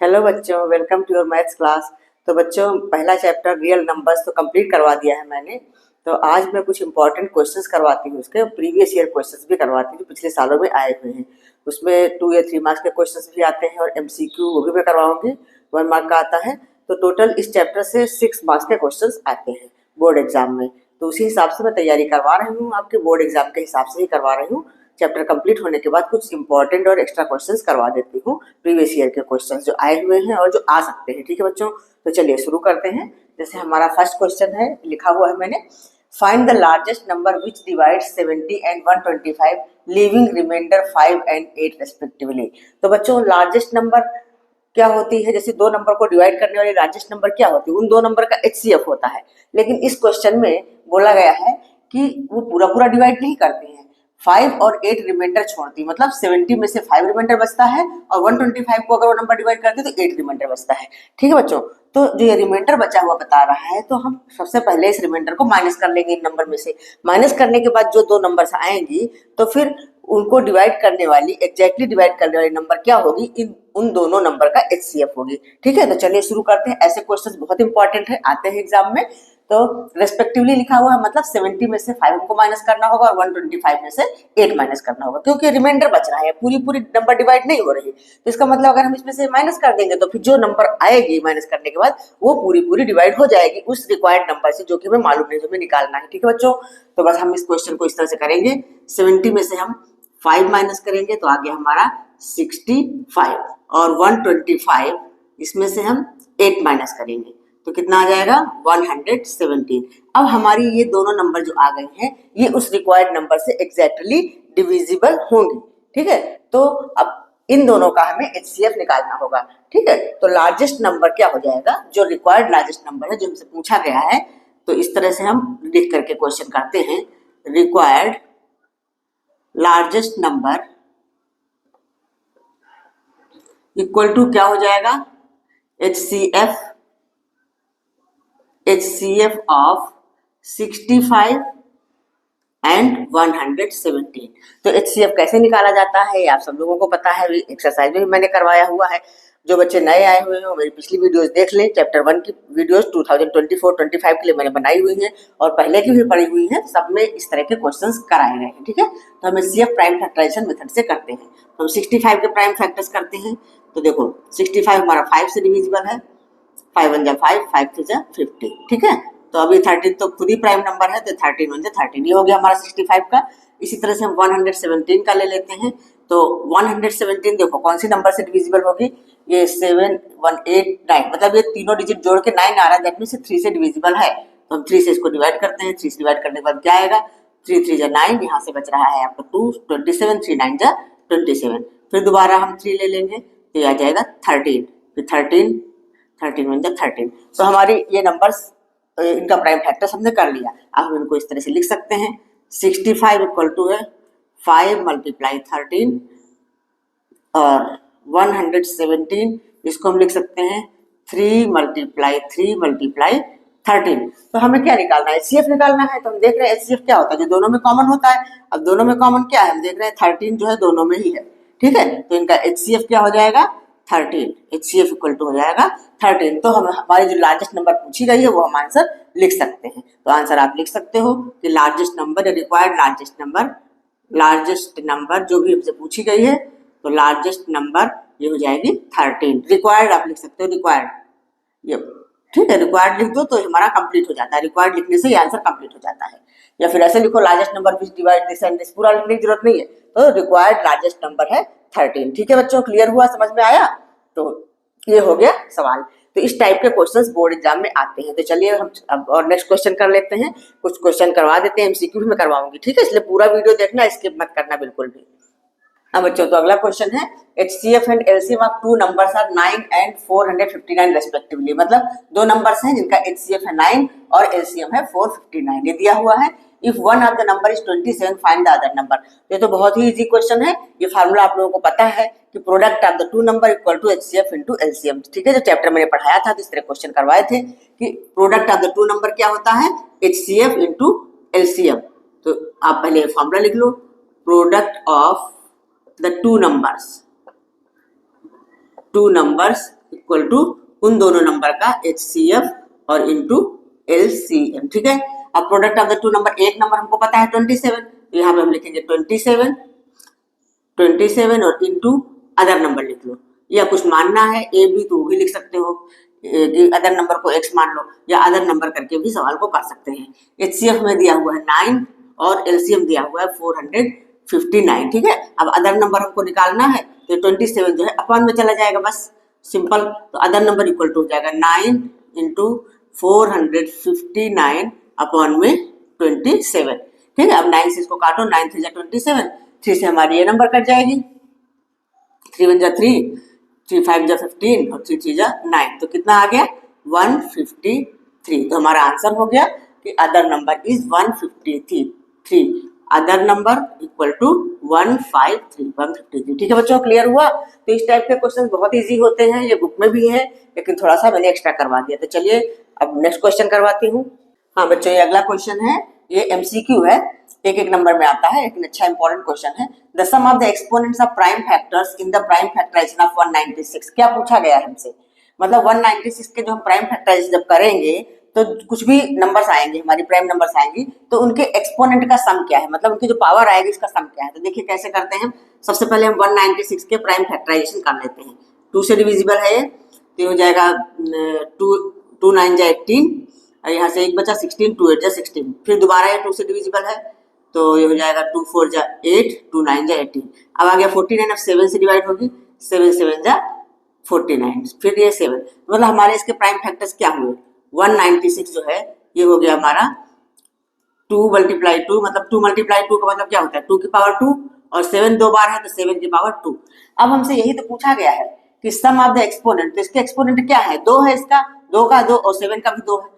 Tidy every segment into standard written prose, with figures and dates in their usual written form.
Hello बच्चों, welcome to your maths class. तो बच्चों, पहला चैप्टर रियल नंबर्स तो कंप्लीट करवा दिया है मैंने। तो आज मैं कुछ इंपॉर्टेंट क्वेश्चंस करवाती हूँ, उसके प्रीवियस ईयर क्वेश्चंस भी करवाती हूँ जो पिछले सालों में आए हुए हैं। उसमें 2 या 3 मार्क्स के क्वेश्चंस भी आते हैं और एमसीक्यू वो भी मैं करवाऊंगी, 1 मार्क का आता है। तो टोटल इस चैप्टर से 6 मार्क्स के क्वेश्चंस आते हैं बोर्ड एग्जाम में। तो उसी हिसाब से मैं तैयारी करवा रही हूँ, आपके बोर्ड एग्जाम के हिसाब से ही करवा रही हूँ। चैप्टर कंप्लीट होने के बाद कुछ इंपॉर्टेंट और एक्स्ट्रा क्वेश्चंस करवा देती हूँ, प्रीवियस ईयर के क्वेश्चंस जो आए हुए हैं और जो आ सकते हैं। ठीक है बच्चों, तो चलिए शुरू करते हैं। जैसे हमारा फर्स्ट क्वेश्चन है, लिखा हुआ है मैंने, find the largest number which divides 70 and 125 leaving remainder 5 and 8 respectively. तो बच्चों, लार्जेस्ट नंबर क्या होती है? जैसे दो नंबर को डिवाइड करने वाली लार्जेस्ट नंबर क्या होती है? उन दो नंबर का एचसीएफ होता है। लेकिन इस क्वेश्चन में बोला गया है कि वो पूरा पूरा डिवाइड नहीं करती है, 5 और 8 रिमाइंडर छोड़ती, मतलब 70 में से 5 रिमाइंडर बचता है और 125 को अगर वो नंबर डिवाइड करते तो 8 रिमाइंडर बचता है। ठीक है बच्चों, तो जो ये रिमाइंडर बचा हुआ बता रहा है, तो हम सबसे पहले इस रिमाइंडर को माइनस कर लेंगे इन नंबर में से। माइनस करने के बाद जो दो नंबर्स आएंगी तो फिर उनको डिवाइड करने वाली, एग्जैक्टली डिवाइड करने वाली नंबर क्या होगी? इन उन दोनों नंबर का एचसीएफ होगी। ठीक है, तो चलिए शुरू करते हैं। ऐसे क्वेश्चंस बहुत इंपॉर्टेंट है, आते हैं एग्जाम में। तो रेस्पेक्टिवली लिखा हुआ है, मतलब 70 में से 5 को माइनस करना होगा और 125 में से 8 माइनस करना होगा, क्योंकि रिमाइंडर बच रहा है, पूरी पूरी नंबर डिवाइड नहीं हो रही। तो इसका मतलब अगर हम इसमें से माइनस कर देंगे तो फिर जो नंबर आएगी माइनस करने के बाद वो पूरी पूरी डिवाइड हो जाएगी उस रिक्वायर्ड नंबर से, जो कि हमें मालूम नहीं, जो हमें निकालना है। ठीक है बच्चों, तो बस हम इस क्वेश्चन को इस तरह से करेंगे। 70 में से हम 5 माइनस करेंगे तो आगे हमारा 65 और 125 इसमें से हम 8 माइनस करेंगे तो कितना आ जाएगा? 117। अब हमारी ये दोनों नंबर जो आ गए हैं ये उस रिक्वायर्ड नंबर से एग्जैक्टली डिविजिबल होंगे। ठीक है, तो अब इन दोनों का हमें एचसीएफ निकालना होगा। ठीक है, तो लार्जेस्ट नंबर क्या हो जाएगा? जो रिक्वायर्ड लार्जेस्ट नंबर है, जो हमसे पूछा गया है, तो इस तरह से हम लिख करके क्वेश्चन करते हैं। Required largest number equal to क्या हो जाएगा? HCF of 65 and 117। तो HCF कैसे निकाला जाता है आप सब लोगों को पता है, एक्सरसाइज में भी मैंने करवाया हुआ है। जो बच्चे नए आए हुए हैं मेरी पिछली वीडियोस देख लें, चैप्टर 1 की वीडियोस 2024-25 के लिए मैंने बनाई हुई हैं और पहले की भी पढ़ी हुई हैं, सब में इस तरह के क्वेश्चंस कराए गए हैं। ठीक है, तो हम HCF प्राइम फैक्टराइजेशन मेथड से करते हैं। तो हम 65 के प्राइम फैक्टर्स करते हैं। तो देखो 65 हमारा 5 से डिविजिबल है, 5 1 जा 5, 5 2 जा 50। ठीक है, तो अभी 13 तो खुद ही प्राइम नंबर है, तो 13 1 जा 13, ये हो गया हमारा 65 का। इसी तरह से हम 117 का ले लेते हैं। तो 117 देखो कौन सी नंबर से डिविजिबल होगी? ये 7 1 8 9, मतलब ये तीनों डिजिट जोड़ के 9 आ रहा है, दैट मींस 3 से डिविजिबल है। तो हम 3 से इसको डिवाइड करते हैं। 3 से डिवाइड करने के बाद क्या आएगा? 3 3 जा 9, यहाँ से बच रहा है आपका 2, 27, 3 9 जा 27। फिर दोबारा हम 3 ले लेंगे तो ये आ जाएगा 13, फिर 13 13 1 जा 13। तो हमारी ये नंबर्स, इनका प्राइम फैक्टर्स हमने कर लिया। अब हम इनको इस तरह से लिख सकते हैं। 65 इक्वल टू है 5 मल्टीप्लाई 13 और 117 इसको हम लिख सकते हैं 3 मल्टीप्लाई 3 मल्टीप्लाई 13। तो हमें क्या निकालना है? एचसीएफ निकालना है। तो हम देख रहे हैं एचसीएफ क्या होता है, जो दोनों में कॉमन होता है। अब दोनों में कॉमन क्या है? हम देख रहे हैं 13 जो है दोनों में ही है। ठीक है, तो इनका एचसीएफ क्या हो जाएगा? 13। एचसीएफ इक्वल टू हो जाएगा 13। तो हम हमारी जो लार्जेस्ट नंबर पूछी गई है वो हम आंसर लिख सकते हैं। तो आंसर आप लिख सकते हो कि largest number, required largest number जो भी हमसे पूछी गई है, तो लार्जेस्ट नंबर ये हो जाएगी 13। रिक्वायर्ड आप लिख सकते हो, रिक्वायर्ड ये। ठीक है, रिक्वायर्ड लिख दो तो हमारा कंप्लीट हो जाता है। रिक्वायर्ड लिखने से ये आंसर कंप्लीट हो जाता है। या फिर ऐसे लिखो largest number which divide this and this, पूरा लिखने की जरूरत नहीं है। तो रिक्वायर्ड लार्जेस्ट नंबर है 13। ठीक है बच्चों, क्लियर हुआ, समझ में आया? तो ये हो गया सवाल। तो इस टाइप के क्वेश्चंस बोर्ड एग्जाम में आते हैं। तो चलिए हम अब और नेक्स्ट क्वेश्चन कर लेते हैं। कुछ क्वेश्चन करवा देते हैं, एमसीक्यू भी मैं करवाऊंगी। ठीक है, इसलिए पूरा वीडियो देखना, स्किप मत करना बिल्कुल भी। अब बच्चों, तो अगला क्वेश्चन है HCF and LCM of two numbers are 9 and 459 respectively. मतलब दो नंबर्स हैं जिनका HCF है 9 और LCM है 459। ये दिया हुआ है। If one of the number is 27 find the other number. ये तो बहुत ही इजी क्वेश्चन है। ये फार्मूला आप लोगों को पता है कि product of the two number equal to HCF into LCM। ठीक है, जो चैप्टर मैंने पढ़ाया था तो इस तरह क्वेश्चन करवाए थे कि product of the two number क्या होता है? HCF into LCM। तो आप पहले फार्मूला लिख लो, product of the two numbers equal to उन दोनों नंबर का HCF और इंटू LCM। ठीक है, अब product of the two number, एक नंबर हमको पता है 27, तो यहाँ पे हम लिखेंगे 27 और इंटू अदर नंबर लिख लो, या कुछ मानना है ए बी तो वो भी लिख सकते हो कि अदर नंबर को x मान लो, या अदर नंबर करके भी सवाल को कर सकते हैं। HCF में दिया हुआ है 9 और LCM दिया हुआ है 459। ठीक है, अब अदर नंबर हमको निकालना है तो 27 जो है अपॉन में चला जाएगा, बस सिंपल। तो अदर नंबर इक्वल टू हो जाएगा 9 इंटू 459 अपॉन में 27। ठीक है, अब 9 से इसको काटो, 9 3 जा 27, 3 से हमारी ये नंबर कट जाएगी, 3 1 जा 3, 3 5 जा 15 और 3 3 जा 9, तो कितना आ गया 153। तो हमारा आंसर हो गया कि other number is 153, other number equal to 153। ठीक है बच्चों, क्लियर हुआ? तो इस टाइप के क्वेश्चन बहुत इजी होते हैं, ये बुक में भी है लेकिन थोड़ा सा मैंने एक्स्ट्रा करवा दिया। तो चलिए अब नेक्स्ट क्वेश्चन करवाती हूँ। हाँ बच्चों, ये अगला क्वेश्चन है, ये MCQ है, एक नंबर में आता है लेकिन अच्छा इंपॉर्टेंट क्वेश्चन है। The sum of the exponents of prime factors in the prime factorisation of 196। क्या पूछा गया है हमसे, मतलब 196 के जो हम प्राइम फैक्टराइजेशन जब करेंगे तो कुछ भी नंबर्स आएंगे, हमारी प्राइम नंबर्स आएंगी, तो उनके एक्सपोनेंट का सम क्या है, मतलब उनकी जो पावर आएगी उसका सम क्या है। तो देखिए कैसे करते हैं। सबसे पहले हम 196 के प्राइम फैक्टराइजेशन कर लेते हैं। 2 से डिविजिबल है ये, तो हो जाएगा 2 9 जा 18, यहाँ से एक बचा 16, 2 8 जा 16, फिर दोबारा ये 2 से डिविजिबल है तो ये हो जाएगा 2 4 जा 8, 2 9 जा 18। अब आ गया 49, अब 7 से डिवाइड होगी, 7 7 जा 49, फिर ये 7, मतलब हमारे इसके प्राइम फैक्टर्स क्या हुए, 196 जो है ये हो गया हमारा 2 मल्टीप्लाई 2, मतलब 2 मल्टीप्लाई 2 का मतलब क्या होता है 2 की पावर 2, और 7 दो बार है तो 7 की पावर 2। अब हमसे यही तो पूछा गया है कि सम ऑफ द एक्सपोनेंट, तो इसके एक्सपोनेंट क्या है, 2 है, इसका 2 का 2 और 7 का भी 2 है,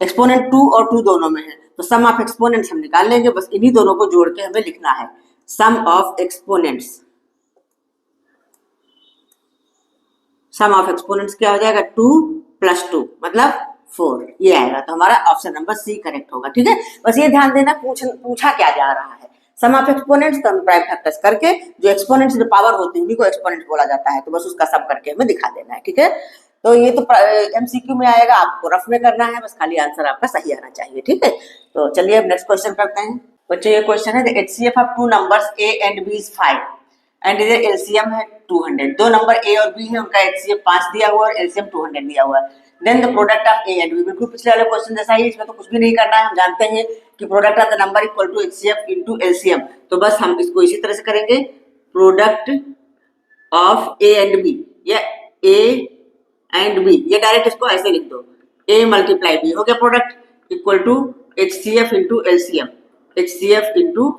एक्सपोनेंट 2 और 2 दोनों में है, तो सम ऑफ एक्सपोनेंट्स हम निकाल लेंगे, बस इन्हीं दोनों को जोड़ के हमें लिखना है। Sum of exponents, sum of exponents क्या हो जाएगा 2 + 2 मतलब 4, ये आएगा, तो हमारा ऑप्शन नंबर सी करेक्ट होगा। ठीक है, बस ये ध्यान देना पूछा क्या जा रहा है, सम ऑफ एक्सपोनेंट्स, तो हम प्राइम फैक्टर्स करके जो एक्सपोनेंट्स जो पावर होती है उन्हीं को एक्सपोनेंट बोला जाता है, तो बस उसका सम करके हमें दिखा देना है। ठीक है, तो ये तो MCQ में आएगा, आपको रफ में करना है, बस खाली आंसर आपका सही आना चाहिए। ठीक है, तो चलिए अब नेक्स्ट क्वेश्चन करते हैं। बच्चों ये क्वेश्चन है, HCF of 2 numbers A and B is 5 and इधर LCM है 200। दो नंबर A और B है, उनका HCF 5 दिया हुआ है और LCM 200 दिया हुआ है। Then the product of A and B, बिल्कुल पिछले वाले क्वेश्चन जैसा ही, इसमें तो कुछ भी नहीं करना है, हम जानते हैं कि product of the number equal to HCF into LCM, तो बस हम इसको इसी तरह से करेंगे, product of A and B, या A एंड B, ये डायरेक्ट इसको ऐसे लिख दो, A मल्टीप्लाई B हो गया product equal to HCF into LCM, HCF into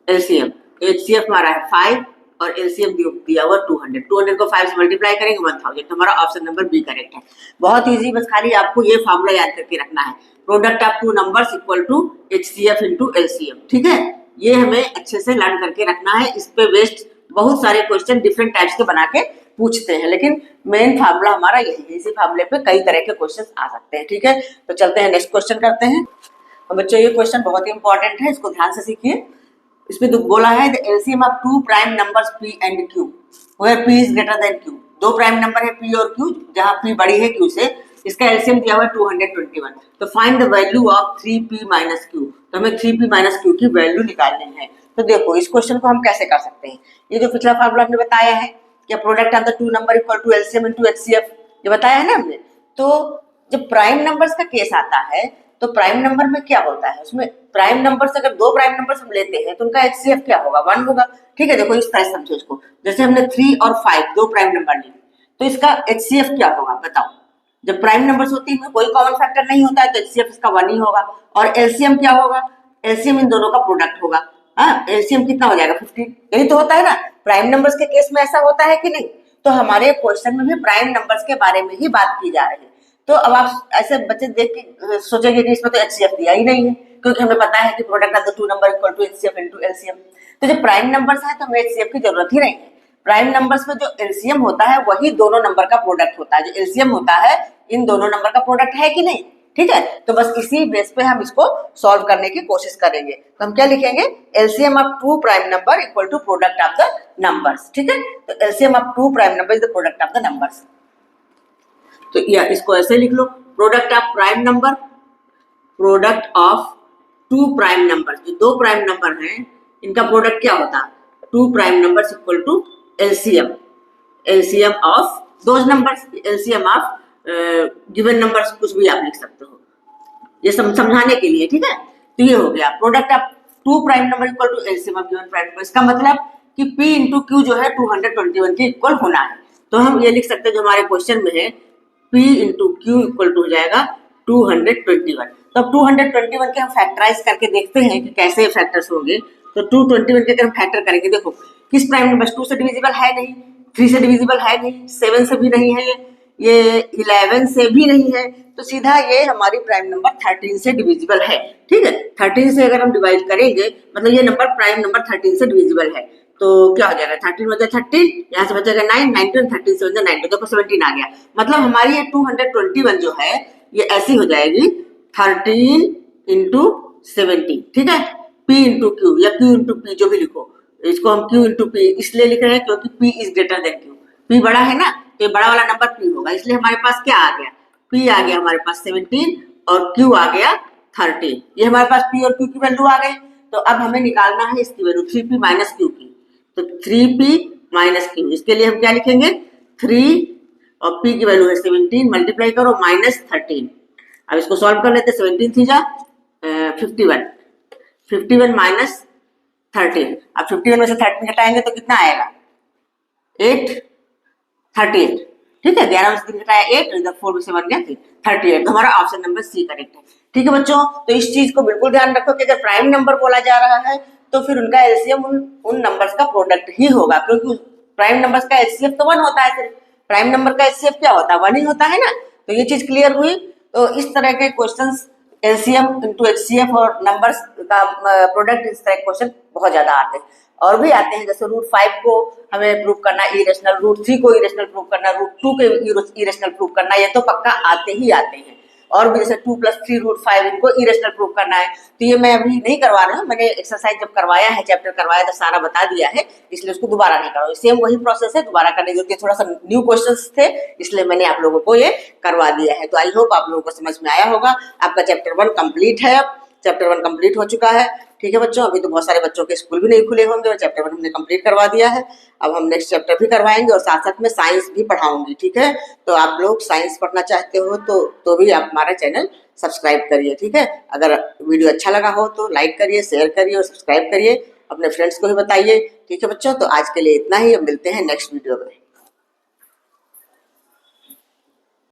LCM, तो HCF हमारा है 5 और LCM दिया हुआ 200, 200 को 5 से मल्टीप्लाई करेंगे 1000, तो हमारा ऑप्शन नंबर बी करेक्ट है। बहुत इजी, बस खाली आपको ये फॉर्मूला याद करके रखना है, product of 2 numbers equal to HCF into LCM। ठीक है, ये हमें अच्छे से लर्न करके रखना है, इस पे बेस्ड बहुत सारे क्वेश्चन डिफरेंट टाइप्स के बना के पूछते हैं, लेकिन मेन फार्मूला हमारा यही है, इसी फार्मूले पे कई तरह के क्वेश्चन आ सकते हैं। ठीक है, तो चलते हैं नेक्स्ट क्वेश्चन करते हैं। तो बच्चों ये क्वेश्चन बहुत ही इंपॉर्टेंट है, इसको ध्यान से सीखिए। इसमें बोला है the LCM of 2 prime numbers P and Q where P is greater than Q। दो प्राइम नंबर है P और Q, जहां P बड़ी है Q से, इसका एलसीएम दिया हुआ है 221। तो find the value of 3P minus Q, तो हमें 3P माइनस Q की वैल्यू निकालनी है। तो देखो इस क्वेश्चन को हम कैसे कर सकते हैं, ये जो पिछला फार्मूला हमने बताया है कि product of the 2 number equal to LCM into HCF, ये बताया है ना हमने। तो जब प्राइम नंबर्स का केस आता है तो प्राइम नंबर में क्या होता है, उसमें प्राइम नंबर से अगर दो प्राइम नंबर हम लेते हैं तो उनका एचसीएफ क्या होगा, 1 होगा। ठीक है, देखो इस तरह समझो इसको, जैसे हमने 3 और 5 दो प्राइम नंबर लिए तो इसका एचसीएफ क्या होगा बताओ। जब प्राइम नंबर्स होती है कोई कॉमन फैक्टर नहीं होता है तो एचसीएफ इसका 1 ही होगा। और एलसीएम क्या होगा, एलसीएम इन दोनों का प्रोडक्ट होगा। हाँ, एलसीएम कितना हो जाएगा 15, यही तो होता है ना। प्राइम नंबर्स के केस में ऐसा होता है कि नहीं, तो हमारे क्वेश्चन में भी प्राइम नंबर्स के बारे में ही बात की जा रही है। तो अब आप ऐसे बच्चे देख के सोचेंगे कि इसमें तो एचसीएफ दिया ही नहीं है, क्योंकि हमें पता है कि product of the 2 number equal to HCF into LCM. तो जब प्राइम नंबर्स है तो हमें एचसीएफ की जरूरत ही नहीं है। प्राइम नंबर्स में जो एलसीएम होता है वही दोनों नंबर का प्रोडक्ट होता है, जो एलसीएम होता है इन दोनों नंबर का प्रोडक्ट है कि नहीं। ठीक है, तो बस इसी बेस पे हम इसको सॉल्व करने की कोशिश करेंगे। तो हम क्या लिखेंगे, LCM of 2 prime number equal to product of the numbers. ठीक है, तो LCM of 2 prime number is the product of the numbers. तो या इसको ऐसे लिख लो, product of prime number, product of two prime number, जो दो प्राइम नंबर हैं इनका प्रोडक्ट क्या होता है, two prime numbers equal to LCM, LCM of those numbers, LCM of given numbers, कुछ भी आप लिख सकते हो, ये समझाने के लिए, ठीक है। तो ये हो गया product of two prime number equal to LCM of given prime number. इसका मतलब कि P इंटू क्यू जो है 221 के इक्वल होना है। तो हम ये लिख सकते हैं जो हमारे क्वेश्चन में है P into Q equal to हो जाएगा 221। तो अब 221 के हम फैक्टराइज करके देखते हैं कि कैसे फैक्टर्स होंगे। तो 221 के अगर हम फैक्टर करेंगे, देखो किस प्राइम नंबर, 2 से डिविजिबल है नहीं, 3 से डिविजिबल है नहीं, 7 से भी नहीं है, ये 11 से भी नहीं है, तो सीधा ये हमारी प्राइम नंबर 13 से डिविजिबल है, ठीक है। 13 से अगर हम डिवाइड करेंगे मतलब ये नंबर प्राइम नंबर 13 से डिविजिबल है, तो क्या हो जाएगा, 13 बचा 13, यहाँ से बचेगा 9, 19, 13 से बचा 9, देखो 17 आ गया। मतलब हमारी ये 221 जो है ये ऐसी हो जाएगी 13 इंटू 17, ठीक है। P इंटू क्यू या Q इंटू P जो भी लिखो, इसको हम Q इंटू P इसलिए लिख रहे हैं क्योंकि P is greater than Q, P बड़ा है ना, तो ये बड़ा वाला नंबर P होगा, इसलिए हमारे पास क्या आ गया, P आ गया हमारे पास 17 और Q आ गया 13। ये हमारे पास P और Q की वैल्यू आ गई। तो अब हमें निकालना है इसकी वैल्यू 3P माइनस Q की, तो 3P माइनस Q, इसके लिए हम क्या लिखेंगे, 3 और P की वैल्यू है 17, मल्टीप्लाई करो माइनस 13। अब इसको सॉल्व कर लेते, 17 थी जा 51, 51 माइनस 13, अब 51 में से 13 घटाएंगे तो कितना आएगा, 8, 38, ठीक है। 11 में से 3 घटाया 8, इधर 4 में से 1 गया 38, तो हमारा ऑप्शन नंबर सी करेक्ट है, ठीक है बच्चों। तो इस चीज को बिल्कुल ध्यान रखो कि अगर प्राइम नंबर बोला जा रहा है तो फिर उनका एलसीएम उन नंबर्स का प्रोडक्ट ही होगा, क्योंकि प्राइम नंबर्स का एचसीएफ तो 1 होता है, सिर्फ प्राइम नंबर का एचसीएफ क्या होता है, 1 ही होता है ना। तो ये चीज क्लियर हुई। तो इस तरह के क्वेश्चंस एलसीएम इंटू एचसीएफ और नंबर्स का प्रोडक्ट, इस तरह के क्वेश्चन बहुत ज्यादा आते हैं। और भी आते हैं जैसे रूट 5 को हमें प्रूव करना इरेशनल, रूट 3 को इरेशनल प्रूव करना, रूट 2 के इरेशनल प्रूव करना, ये तो पक्का आते ही आते हैं। और भी जैसे 2 + 3 रूट 5 इनको इरेशनल प्रूव करना है, तो ये मैं अभी नहीं करवा रहा हूँ, मैंने एक्सरसाइज जब करवाया है, चैप्टर करवाया था, सारा बता दिया है, इसलिए उसको दोबारा नहीं करवाऊँ। सेम वही प्रोसेस है, दोबारा करने की जरूरत है, थोड़ा सा न्यू क्वेश्चंस थे इसलिए मैंने आप लोगों को ये करवा दिया है। तो आई होप आप लोगों को समझ में आया होगा। आपका चैप्टर 1 कंप्लीट है, अब चैप्टर 1 कंप्लीट हो चुका है, ठीक है बच्चों। अभी तो बहुत सारे बच्चों के स्कूल भी नहीं खुले होंगे और चैप्टर 1 हमने कंप्लीट करवा दिया है। अब हम नेक्स्ट चैप्टर भी करवाएंगे और साथ साथ में साइंस भी पढ़ाऊंगी, ठीक है। तो आप लोग साइंस पढ़ना चाहते हो तो भी आप हमारा चैनल सब्सक्राइब करिए, ठीक है। अगर वीडियो अच्छा लगा हो तो लाइक करिए, शेयर करिए और सब्सक्राइब करिए, अपने फ्रेंड्स को भी बताइए, ठीक है बच्चों। तो आज के लिए इतना ही, अब मिलते हैं नेक्स्ट वीडियो में।